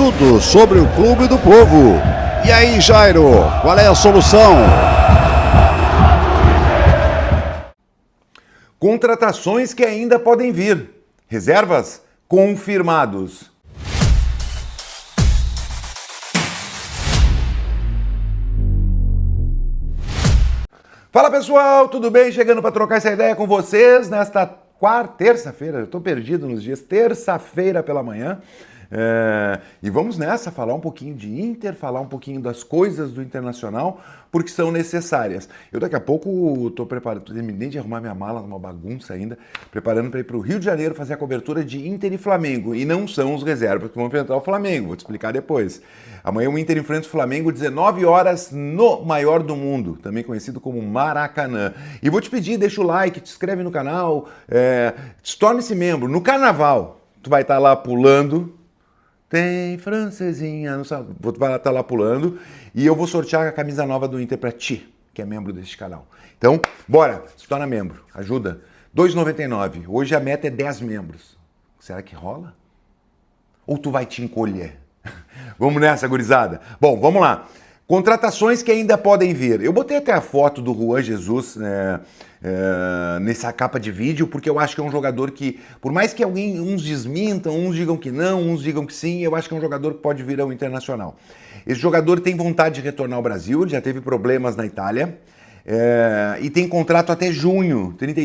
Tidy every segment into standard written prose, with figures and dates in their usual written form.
tudo sobre o Clube do Povo. E aí, Jairo, qual é a solução? Contratações que ainda podem vir. Reservas confirmados. Fala pessoal, tudo bem? Chegando para trocar essa ideia com vocês nesta terça-feira, eu estou perdido nos dias, terça-feira pela manhã. E vamos nessa, falar um pouquinho de Inter, falar um pouquinho das coisas do Internacional, porque são necessárias. Eu daqui a pouco estou preparando, terminei de arrumar minha mala, numa bagunça ainda, preparando para ir para o Rio de Janeiro fazer a cobertura de Inter e Flamengo. E não são os reservas que vão enfrentar o Flamengo, vou te explicar depois. Amanhã o Inter enfrenta o Flamengo, 19 horas, no maior do mundo, também conhecido como Maracanã. E vou te pedir, deixa o like, te inscreve no canal, torne-se membro. No Carnaval, tu vai estar lá pulando. Tem francesinha, não sabe? Vai estar lá pulando e eu vou sortear a camisa nova do Inter para ti, que é membro deste canal. Então, bora, se torna membro, ajuda. R$ 2,99. Hoje a meta é 10 membros. Será que rola? Ou tu vai te encolher? Vamos nessa, gurizada. Bom, vamos lá. Contratações que ainda podem vir. Eu botei até a foto do Juan Jesus nessa capa de vídeo, porque eu acho que é um jogador que, por mais que uns desmintam, uns digam que não, uns digam que sim, eu acho que é um jogador que pode vir ao Internacional. Esse jogador tem vontade de retornar ao Brasil, ele já teve problemas na Itália, e tem contrato até junho, 30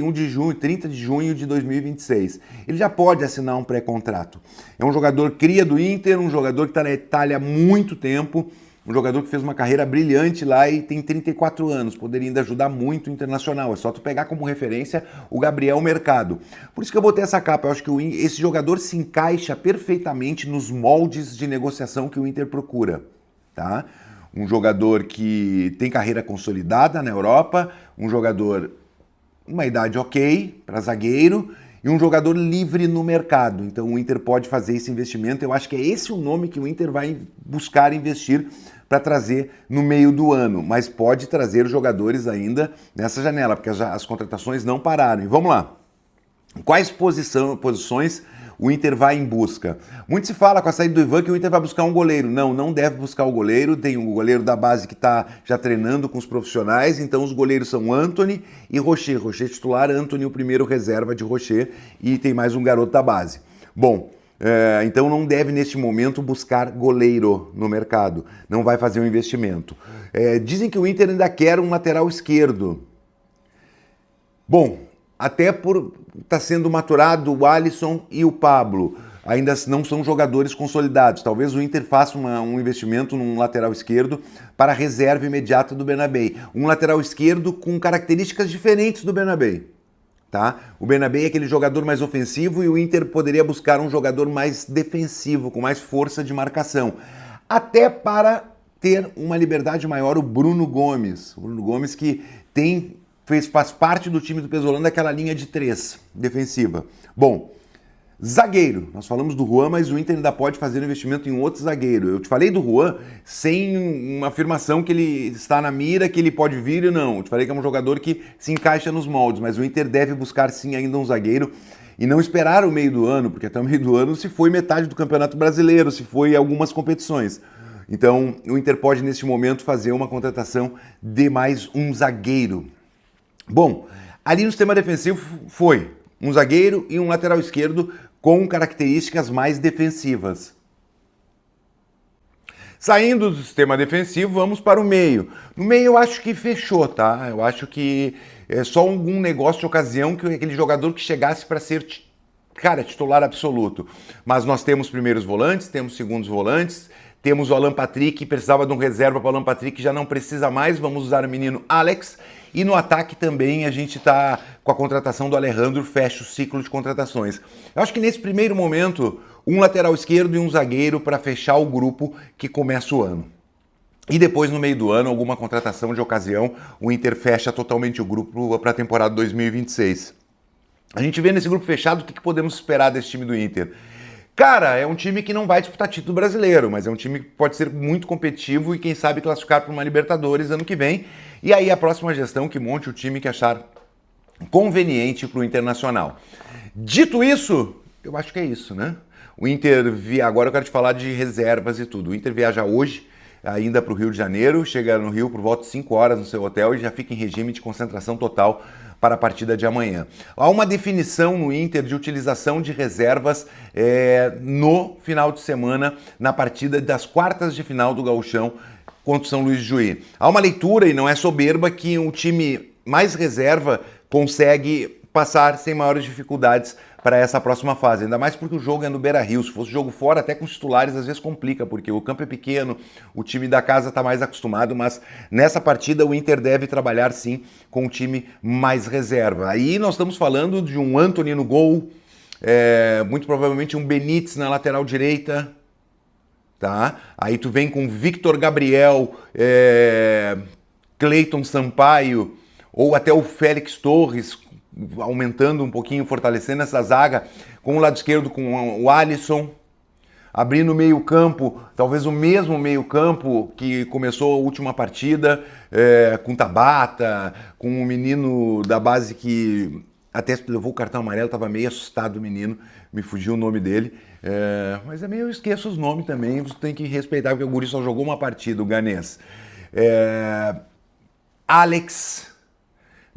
de junho de 2026. Ele já pode assinar um pré-contrato. É um jogador cria do Inter, um jogador que está na Itália há muito tempo, um jogador que fez uma carreira brilhante lá e tem 34 anos, poderia ainda ajudar muito o Internacional. É só tu pegar como referência o Gabriel Mercado. Por isso que eu botei essa capa, eu acho que esse jogador se encaixa perfeitamente nos moldes de negociação que o Inter procura, tá? Um jogador que tem carreira consolidada na Europa, um jogador, uma idade ok para zagueiro, e um jogador livre no mercado. Então o Inter pode fazer esse investimento. Eu acho que é esse o nome que o Inter vai buscar investir para trazer no meio do ano, mas pode trazer jogadores ainda nessa janela, porque as contratações não pararam. E vamos lá. Quais posições o Inter vai em busca? Muito se fala com a saída do Ivan que o Inter vai buscar um goleiro. Não deve buscar o goleiro. Tem um goleiro da base que está já treinando com os profissionais. Então os goleiros são Antony e Rocher. Rocher titular, Antony o primeiro reserva de Rocher e tem mais um garoto da base. Bom, então não deve neste momento buscar goleiro no mercado. Não vai fazer um investimento. Dizem que o Inter ainda quer um lateral esquerdo. Bom, até por estar sendo maturado o Alisson e o Pablo. Ainda não são jogadores consolidados. Talvez o Inter faça um investimento num lateral esquerdo para a reserva imediata do Bernabei. Um lateral esquerdo com características diferentes do Bernabei. Tá? O Bernabei é aquele jogador mais ofensivo e o Inter poderia buscar um jogador mais defensivo, com mais força de marcação. Até para ter uma liberdade maior o Bruno Gomes. O Bruno Gomes que faz parte do time do Pesolano daquela linha de 3 defensiva. Bom, zagueiro. Nós falamos do Juan, mas o Inter ainda pode fazer um investimento em outro zagueiro. Eu te falei do Juan sem uma afirmação que ele está na mira, que ele pode vir ou não. Eu te falei que é um jogador que se encaixa nos moldes, mas o Inter deve buscar sim ainda um zagueiro e não esperar o meio do ano, porque até o meio do ano se foi metade do Campeonato Brasileiro, se foi algumas competições. Então o Inter pode neste momento fazer uma contratação de mais um zagueiro. Bom, ali no sistema defensivo foi um zagueiro e um lateral esquerdo com características mais defensivas. Saindo do sistema defensivo, vamos para o meio. No meio eu acho que fechou, tá? Eu acho que é só algum negócio de ocasião que aquele jogador que chegasse para ser, titular absoluto. Mas nós temos primeiros volantes, temos segundos volantes, temos o Alan Patrick, que precisava de um reserva para o Alan Patrick, já não precisa mais, vamos usar o menino Alex. E no ataque também a gente está com a contratação do Alejandro, fecha o ciclo de contratações. Eu acho que nesse primeiro momento, um lateral esquerdo e um zagueiro para fechar o grupo que começa o ano. E depois, no meio do ano, alguma contratação de ocasião, o Inter fecha totalmente o grupo para a temporada 2026. A gente vê nesse grupo fechado o que podemos esperar desse time do Inter. Cara, é um time que não vai disputar título brasileiro, mas é um time que pode ser muito competitivo e quem sabe classificar para uma Libertadores ano que vem. E aí a próxima gestão que monte o time que achar conveniente para o Internacional. Dito isso, eu acho que é isso, né? O Inter, agora eu quero te falar de reservas e tudo. O Inter viaja hoje ainda para o Rio de Janeiro, chega no Rio por volta de 5 horas no seu hotel e já fica em regime de concentração total para a partida de amanhã. Há uma definição no Inter de utilização de reservas no final de semana, na partida das quartas de final do Gauchão contra o São Luís de Juí. Há uma leitura, e não é soberba, que um time mais reserva consegue passar sem maiores dificuldades para essa próxima fase, ainda mais porque o jogo é no Beira-Rio. Se fosse jogo fora, até com os titulares, às vezes complica, porque o campo é pequeno, o time da casa está mais acostumado, mas nessa partida o Inter deve trabalhar sim com um time mais reserva. Aí nós estamos falando de um Antony no gol, muito provavelmente um Benítez na lateral direita, tá? Aí tu vem com Victor Gabriel, Cleiton Sampaio, ou até o Félix Torres, aumentando um pouquinho, fortalecendo essa zaga, com o lado esquerdo com o Alisson, abrindo o meio campo, talvez o mesmo meio campo que começou a última partida, com Tabata, com um menino da base que até levou o cartão amarelo, estava meio assustado o menino, me fugiu o nome dele, mas é meio, eu esqueço os nomes também, você tem que respeitar, porque o guri só jogou uma partida, o ganês. Alex...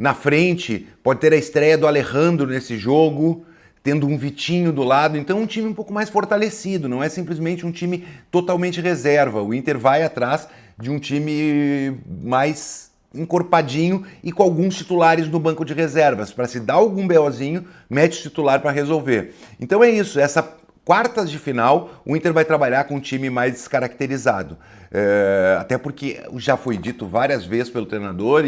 Na frente, pode ter a estreia do Alejandro nesse jogo, tendo um Vitinho do lado. Então, um time um pouco mais fortalecido, não é simplesmente um time totalmente reserva. O Inter vai atrás de um time mais encorpadinho e com alguns titulares no banco de reservas. Para se dar algum BOzinho, mete o titular para resolver. Então é isso, essa quartas de final, o Inter vai trabalhar com um time mais descaracterizado. Até porque já foi dito várias vezes pelo treinador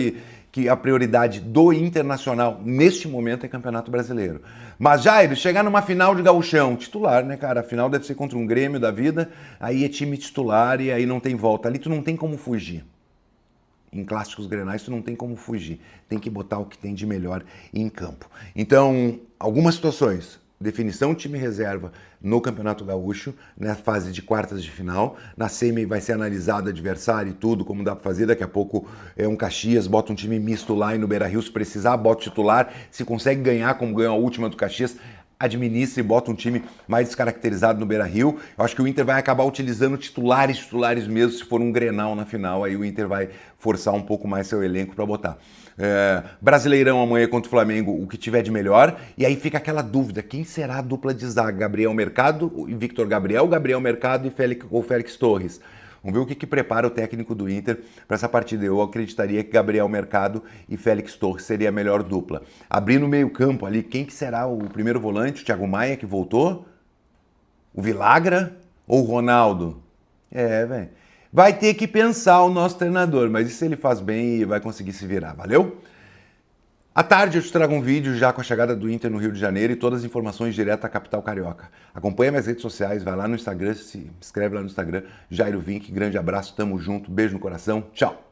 que a prioridade do Internacional neste momento é Campeonato Brasileiro. Mas, Jair, chegar numa final de gauchão, titular, né, cara? A final deve ser contra um Grêmio da vida, aí é time titular e aí não tem volta. Ali tu não tem como fugir. Em clássicos grenais tu não tem como fugir. Tem que botar o que tem de melhor em campo. Então, algumas situações. Definição de time reserva no Campeonato Gaúcho, na fase de quartas de final. Na semi vai ser analisado adversário e tudo, como dá para fazer. Daqui a pouco é um Caxias, bota um time misto lá e no Beira-Rio, se precisar, bota o titular. Se consegue ganhar, como ganhou a última do Caxias, administra e bota um time mais descaracterizado no Beira-Rio. Eu acho que o Inter vai acabar utilizando titulares mesmo, se for um Grenal na final, aí o Inter vai forçar um pouco mais seu elenco para botar. Brasileirão amanhã contra o Flamengo, o que tiver de melhor, e aí fica aquela dúvida, quem será a dupla de zaga? Gabriel Mercado e Victor Gabriel, Gabriel Mercado e Félix Torres? Vamos ver o que prepara o técnico do Inter para essa partida. Eu acreditaria que Gabriel Mercado e Félix Torres seria a melhor dupla. Abrindo o meio campo ali, quem que será o primeiro volante? O Thiago Maia, que voltou? O Vilagra ou o Ronaldo? Velho. Vai ter que pensar o nosso treinador, mas isso ele faz bem e vai conseguir se virar, valeu? À tarde eu te trago um vídeo já com a chegada do Inter no Rio de Janeiro e todas as informações direto à capital carioca. Acompanha minhas redes sociais, vai lá no Instagram, se inscreve lá no Instagram, Jairo Vink, grande abraço, tamo junto, beijo no coração, tchau!